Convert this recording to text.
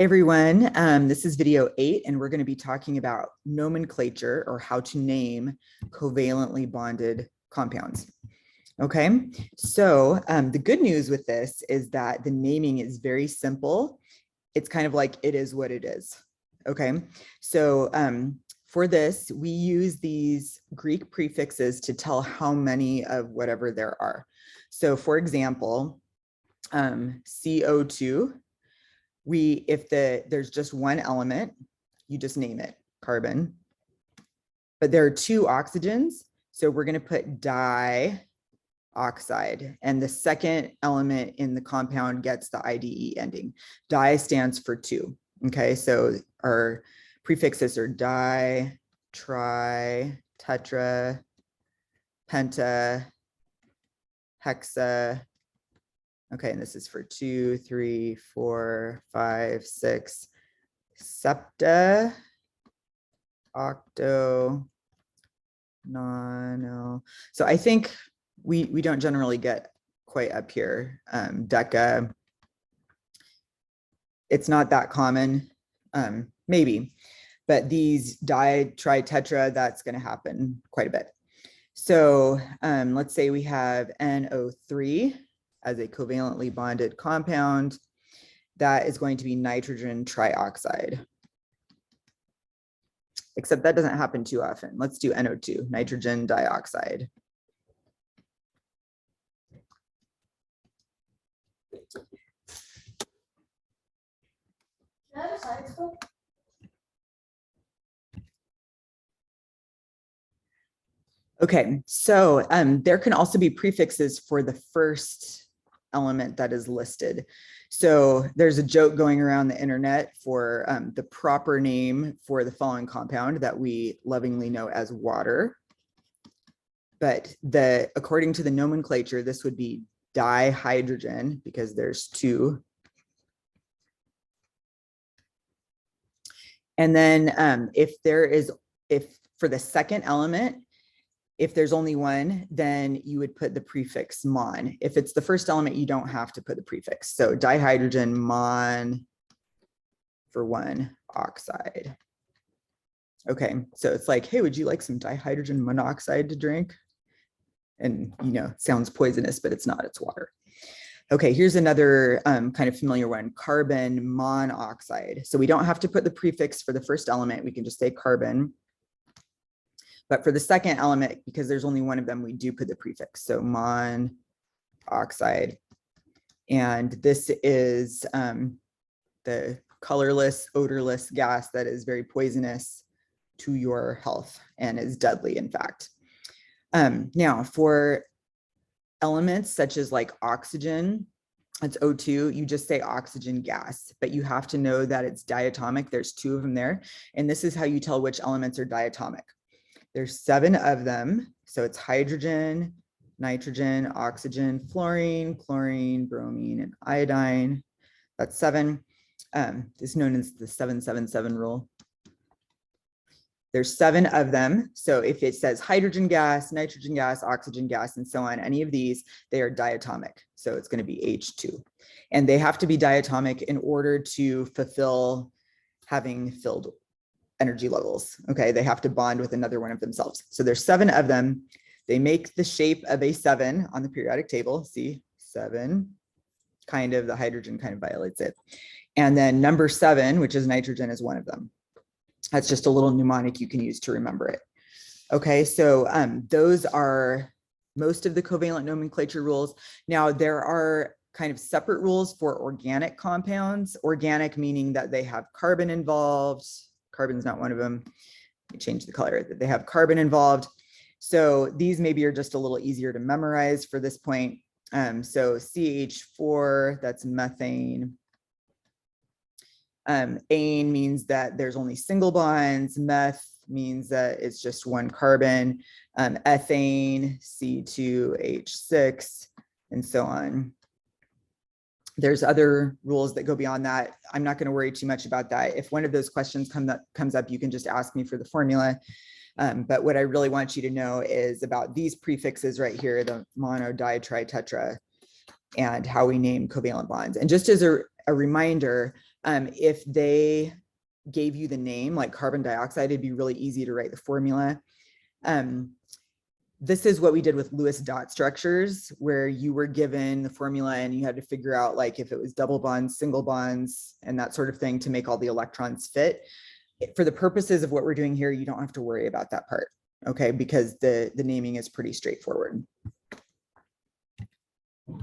Hey everyone, this is video 8, and we're going to be talking about nomenclature, or how to name covalently bonded compounds. Okay, so the good news with this is that the naming is very simple. It's kind of like it is what it is. Okay, so for this, we use these Greek prefixes to tell how many of whatever there are. So for example, CO2, if there's just one element, you just name it carbon, but there are two oxygens, so we're going to put dioxide, and the second element in the compound gets the IDE ending. Di stands for two. Okay, so our prefixes are di, tri, tetra, penta, hexa. Okay, and this is for 2, 3, 4, 5, 6, septa, octo, nono. So I think we don't generally get quite up here. Deca, it's not that common, maybe, but these di, tri, tetra, that's going to happen quite a bit. So let's say we have NO3 as a covalently bonded compound. That is going to be nitrogen trioxide. Except that doesn't happen too often. Let's do NO2, nitrogen dioxide. Can I have a science book? Okay, so there can also be prefixes for the first element that is listed. So there's a joke going around the internet for the proper name for the following compound that we lovingly know as water. But according to the nomenclature, this would be dihydrogen because there's two. And then if for the second element, if there's only one, then you would put the prefix mon. If it's the first element, you don't have to put the prefix. So dihydrogen mon for 1 oxide. Okay, so it's like, hey, would you like some dihydrogen monoxide to drink? And it sounds poisonous, but it's not, it's water. Okay, here's another kind of familiar one, carbon monoxide. So we don't have to put the prefix for the first element, we can just say carbon. But for the second element, because there's only one of them, we do put the prefix. So mon oxide. And this is the colorless, odorless gas that is very poisonous to your health and is deadly, in fact. Now, for elements such as like oxygen, it's O2, you just say oxygen gas, but you have to know that it's diatomic. There's 2 of them there. And this is how you tell which elements are diatomic. There's 7 of them. So it's hydrogen, nitrogen, oxygen, fluorine, chlorine, bromine, and iodine. That's 7. It's known as the 777 rule. There's 7 of them. So if it says hydrogen gas, nitrogen gas, oxygen gas, and so on, any of these, they are diatomic. So it's going to be H2. And they have to be diatomic in order to fulfill having filled energy levels. Okay, they have to bond with another one of themselves. So there's 7 of them. They make the shape of a 7 on the periodic table. See, 7, kind of, the hydrogen kind of violates it. And then number 7, which is nitrogen, is one of them. That's just a little mnemonic you can use to remember it. Okay, so those are most of the covalent nomenclature rules. Now there are kind of separate rules for organic compounds. Organic meaning that they have carbon involved. Carbon's not one of them. Let me change the color. They have carbon involved. So these maybe are just a little easier to memorize for this point. So CH4, that's methane. Ane means that there's only single bonds. Meth means that it's just one carbon. Ethane, C2H6, and so on. There's other rules that go beyond that. I'm not going to worry too much about that. If one of those questions comes up, you can just ask me for the formula. But what I really want you to know is about these prefixes right here, the mono, di, tri, tetra, and how we name covalent bonds. And just as a reminder, If they gave you the name like carbon dioxide, it'd be really easy to write the formula. This is what we did with Lewis dot structures, where you were given the formula and you had to figure out like if it was double bonds, single bonds, and that sort of thing to make all the electrons fit. For the purposes of what we're doing here, you don't have to worry about that part, okay? Because the naming is pretty straightforward.